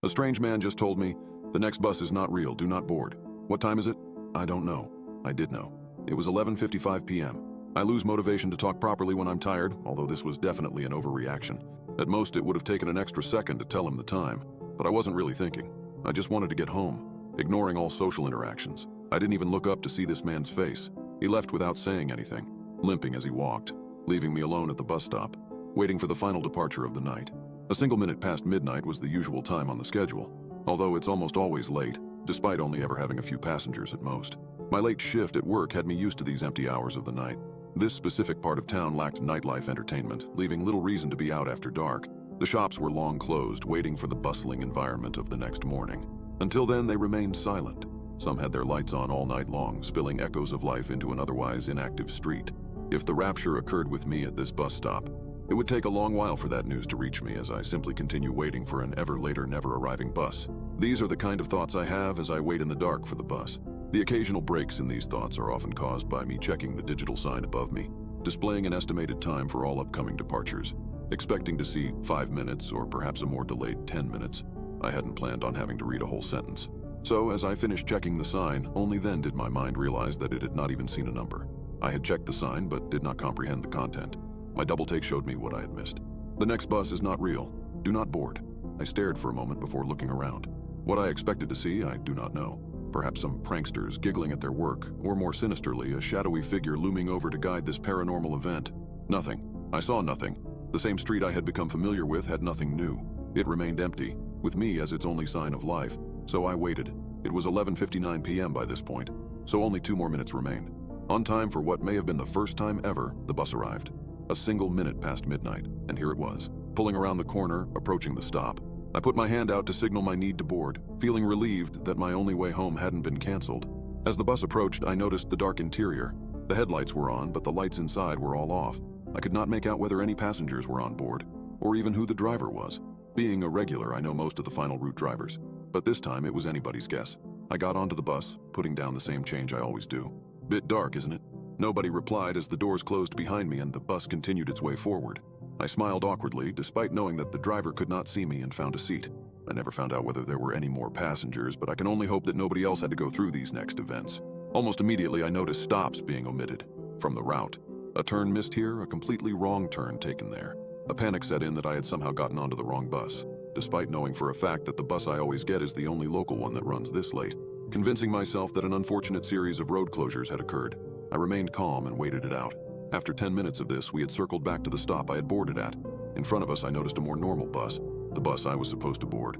A strange man just told me, "The next bus is not real, do not board." What time is it? I don't know. I did know. It was 11:55 p.m. I lose motivation to talk properly when I'm tired, although this was definitely an overreaction. At most, it would have taken an extra second to tell him the time, but I wasn't really thinking. I just wanted to get home, ignoring all social interactions. I didn't even look up to see this man's face. He left without saying anything, limping as he walked, leaving me alone at the bus stop, waiting for the final departure of the night. A single minute past midnight was the usual time on the schedule, although it's almost always late, despite only ever having a few passengers at most. My late shift at work had me used to these empty hours of the night. This specific part of town lacked nightlife entertainment, leaving little reason to be out after dark. The shops were long closed, waiting for the bustling environment of the next morning. Until then, they remained silent. Some had their lights on all night long, spilling echoes of life into an otherwise inactive street. If the rapture occurred with me at this bus stop, it would take a long while for that news to reach me as I simply continue waiting for an ever later, never arriving bus. These are the kind of thoughts I have as I wait in the dark for the bus. The occasional breaks in these thoughts are often caused by me checking the digital sign above me, displaying an estimated time for all upcoming departures, expecting to see 5 minutes or perhaps a more delayed 10 minutes. I hadn't planned on having to read a whole sentence. So as I finished checking the sign, only then did my mind realize that it had not even seen a number. I had checked the sign but did not comprehend the content. My double take showed me what I had missed. The next bus is not real. Do not board. I stared for a moment before looking around. What I expected to see, I do not know. Perhaps some pranksters giggling at their work, or more sinisterly, a shadowy figure looming over to guide this paranormal event. Nothing. I saw nothing. The same street I had become familiar with had nothing new. It remained empty, with me as its only sign of life. So I waited. It was 11:59 p.m. by this point, so only 2 more minutes remained. On time for what may have been the first time ever, the bus arrived. A single minute past midnight, and here it was, pulling around the corner, approaching the stop. I put my hand out to signal my need to board, feeling relieved that my only way home hadn't been canceled. As the bus approached, I noticed the dark interior. The headlights were on, but the lights inside were all off. I could not make out whether any passengers were on board, or even who the driver was. Being a regular, I know most of the final route drivers, but this time it was anybody's guess. I got onto the bus, putting down the same change I always do. Bit dark, isn't it? Nobody replied as the doors closed behind me and the bus continued its way forward. I smiled awkwardly, despite knowing that the driver could not see me, and found a seat. I never found out whether there were any more passengers, but I can only hope that nobody else had to go through these next events. Almost immediately, I noticed stops being omitted from the route. A turn missed here, a completely wrong turn taken there. A panic set in that I had somehow gotten onto the wrong bus, despite knowing for a fact that the bus I always get is the only local one that runs this late. Convincing myself that an unfortunate series of road closures had occurred, I remained calm and waited it out. After 10 minutes of this, we had circled back to the stop I had boarded at. In front of us, I noticed a more normal bus, the bus I was supposed to board.